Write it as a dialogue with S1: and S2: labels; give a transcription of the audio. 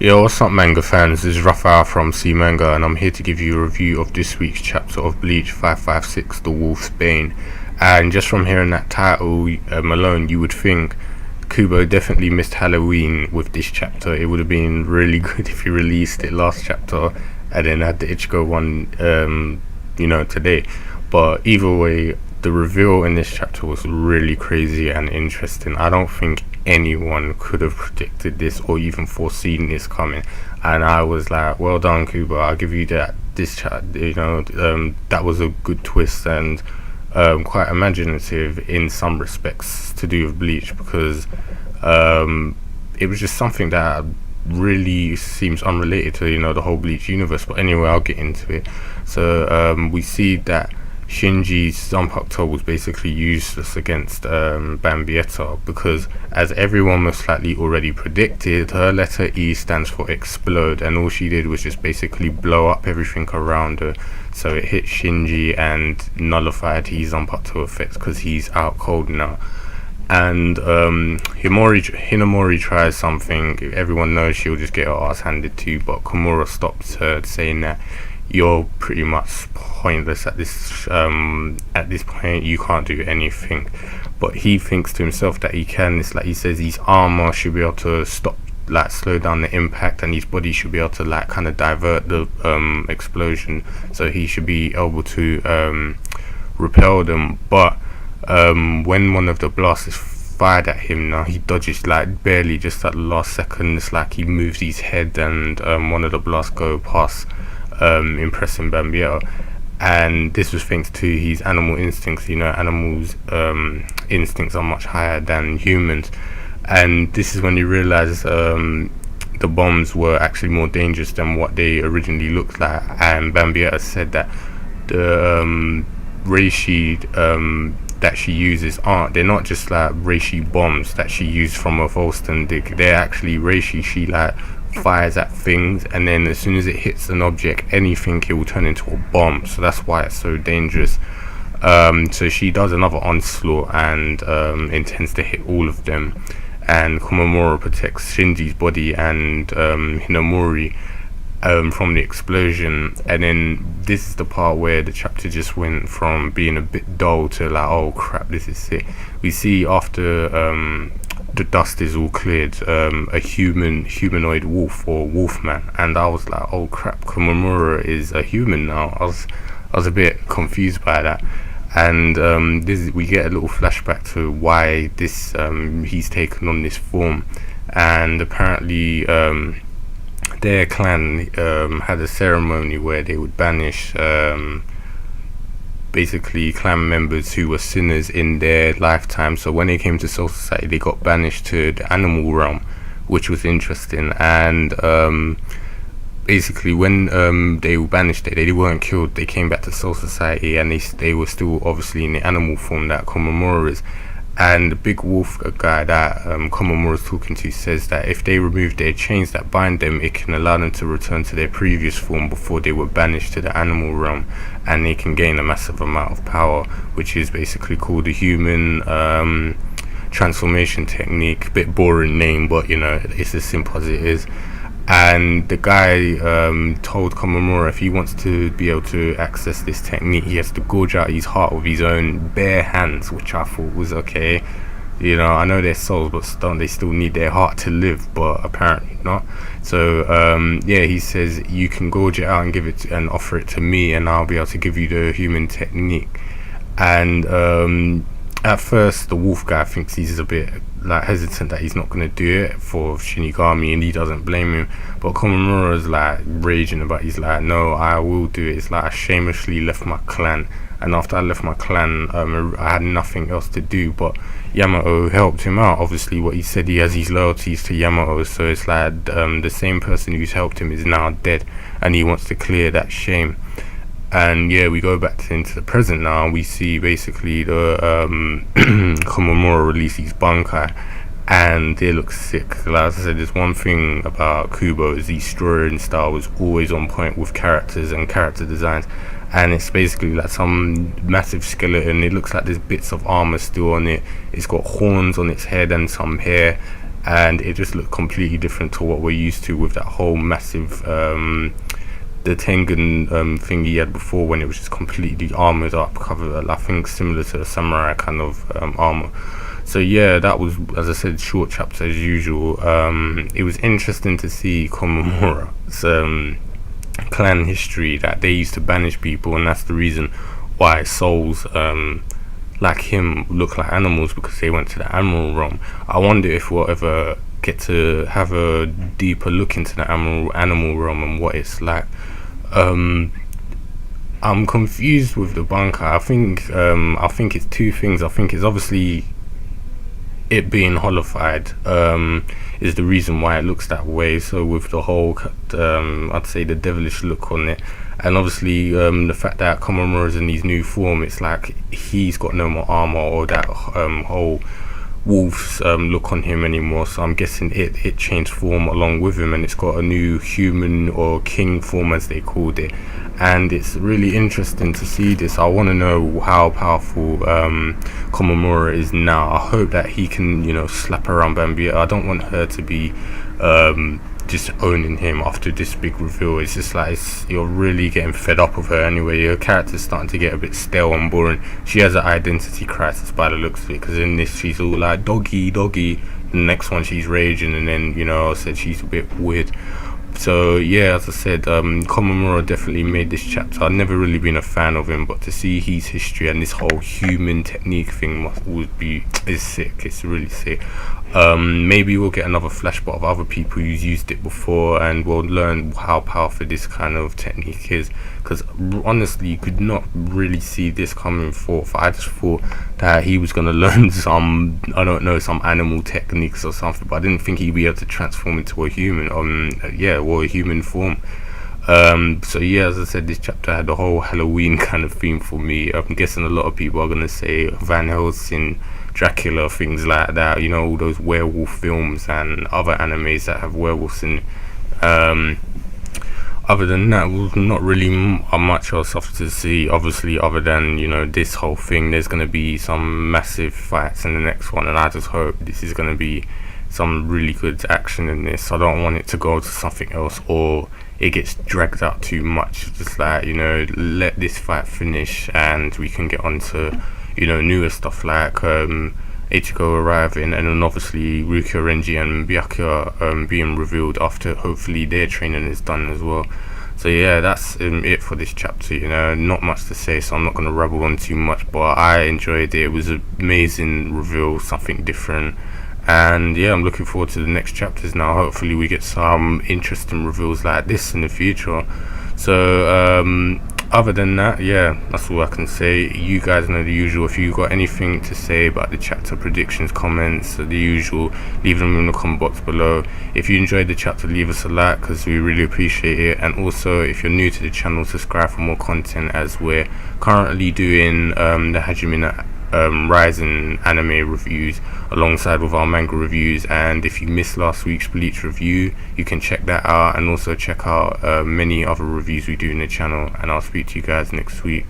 S1: Yo, what's up, manga fans? This is Raphael from C Manga, and I'm here to give you a review of this week's chapter of Bleach 556, The Wolfsbane. And just from hearing that title alone, you would think Kubo definitely missed Halloween with this chapter. It would have been really good if he released it last chapter and then had the Ichigo one, today. But either way, the reveal in this chapter was really crazy and interesting. I don't think anyone could have predicted this or even foreseen this coming, and I was like, well done, Kubo, I'll give you that. This chat, that was a good twist and quite imaginative in some respects to do with Bleach, because it was just something that really seems unrelated to the whole Bleach universe. But anyway, I'll get into it. So we see that Shinji's Zanpakuto was basically useless against Bambietta, because as everyone most likely already predicted, her letter E stands for explode, and all she did was just basically blow up everything around her. So it hit Shinji and nullified his Zanpakuto effects because he's out cold now. And Hinamori tries something. Everyone knows she'll just get her ass handed to, but Komamura stops her, saying that you're pretty much pointless at this point. You can't do anything. But he thinks to himself that he can. It's like he says his armor should be able to slow down the impact, and his body should be able to kind of divert the explosion, so he should be able to repel them. But when one of the blasts is fired at him, now he dodges barely, just at the last second. It's like he moves his head, and one of the blasts go past, impressing Bambietta. And this was thanks to his animal instincts. Animals' instincts are much higher than humans, and this is when you realize the bombs were actually more dangerous than what they originally looked like. And Bambietta said that the reishi that she uses they're not just like reishi bombs that she used from a Volston dig. They're actually reishi she fires at things, and then as soon as it hits an object, anything, it will turn into a bomb. So that's why it's so dangerous. So she does another onslaught and intends to hit all of them, and Komamura protects Shinji's body and Hinamori from the explosion. And then this is the part where the chapter just went from being a bit dull to oh crap, this is sick. We see after the dust is all cleared, a humanoid wolf or wolfman, and I was like, oh crap, Komamura is a human now. I was a bit confused by that. And we get a little flashback to why he's taken on this form. And apparently their clan had a ceremony where they would banish basically clan members who were sinners in their lifetime. So when they came to Soul Society, they got banished to the animal realm, which was interesting. And basically when they were banished, they weren't killed. They came back to Soul Society, and they were still obviously in the animal form that Komamura is. And the big wolf guy that Komamura is talking to says that if they remove their chains that bind them, it can allow them to return to their previous form before they were banished to the animal realm, and they can gain a massive amount of power, which is basically called the human transformation technique. Bit boring name, but it's as simple as it is. And the guy told Komamura if he wants to be able to access this technique, he has to gorge out his heart with his own bare hands, which I thought was okay. I know they're souls, but they still need their heart to live, but apparently not. So he says you can gorge it out and give it and offer it to me, and I'll be able to give you the human technique. And at first the wolf guy thinks he's a bit hesitant that he's not going to do it for Shinigami, and he doesn't blame him. But Komamura is raging about it. He's like, no, I will do it. It's I shamelessly left my clan, and after I left my clan, I had nothing else to do. But Yamato helped him out. Obviously, what he said, he has his loyalties to Yamato, so it's the same person who's helped him is now dead, and he wants to clear that shame. And we go back into the present now, and we see basically the Komamura release his Bankai, and they look sick. Like I said, there's one thing about Kubo is his storytelling style was always on point with characters and character designs, and it's basically some massive skeleton. It looks like there's bits of armor still on it. It's got horns on its head and some hair, and it just looked completely different to what we're used to with that whole massive the Tengen thing he had before, when it was just completely armored up, covered, I think similar to a samurai kind of armor. So yeah, that was, as I said, short chapter as usual. It was interesting to see Komamura's clan history, that they used to banish people, and that's the reason why souls like him look like animals, because they went to the animal realm. I wonder if we'll ever get to have a deeper look into the animal realm and what it's like. I'm confused with the bunker. I think it's two things. I think it's obviously it being holified is the reason why it looks that way. So with the whole I'd say the devilish look on it, and obviously the fact that Komamura is in his new form, it's like he's got no more armor or that whole wolf's look on him anymore. So I'm guessing it changed form along with him, and it's got a new human or king form, as they called it. And it's really interesting to see this. I want to know how powerful Komamura is now. I hope that he can, slap around Bambi. I don't want her to be just owning him after this big reveal. It's just like you're really getting fed up with her anyway. Her character's starting to get a bit stale and boring. She has an identity crisis by the looks of it, because in this she's all like doggy. The next one she's raging, and then I said she's a bit weird. So yeah, as I said, Komamura definitely made this chapter. I've never really been a fan of him, but to see his history and this whole human technique thing is sick. It's really sick. Maybe we'll get another flashback of other people who's used it before, and we'll learn how powerful this kind of technique is. Because honestly, you could not really see this coming forth. I just thought that he was going to learn some animal techniques or something, but I didn't think he'd be able to transform into a human. A human form. So yeah, as I said, this chapter had the whole Halloween kind of theme for me. I'm guessing a lot of people are going to say Van Helsing, Dracula, things like that, all those werewolf films and other animes that have werewolves in. Other than that, not really much else to see, obviously, other than this whole thing. There's going to be some massive fights in the next one, and I just hope this is going to be some really good action in this. I don't want it to go to something else, or it gets dragged out too much. Just like, let this fight finish and we can get on to newer stuff like Ichigo arriving, and then obviously Rukia, Renji and Byakuya being revealed after hopefully their training is done as well. So yeah, that's it for this chapter. Not much to say, so I'm not going to rabble on too much, but I enjoyed it. It was an amazing reveal, something different. And yeah, I'm looking forward to the next chapters now. Hopefully we get some interesting reveals like this in the future. So other than that, yeah, that's all I can say. You guys know the usual. If you've got anything to say about the chapter, predictions, comments, the usual, leave them in the comment box below. If you enjoyed the chapter, leave us a like, because we really appreciate it. And also, if you're new to the channel, subscribe for more content, as we're currently doing the Hajime Rising anime reviews alongside with our manga reviews. And if you missed last week's Bleach review, you can check that out, and also check out many other reviews we do in the channel. And I'll speak to you guys next week.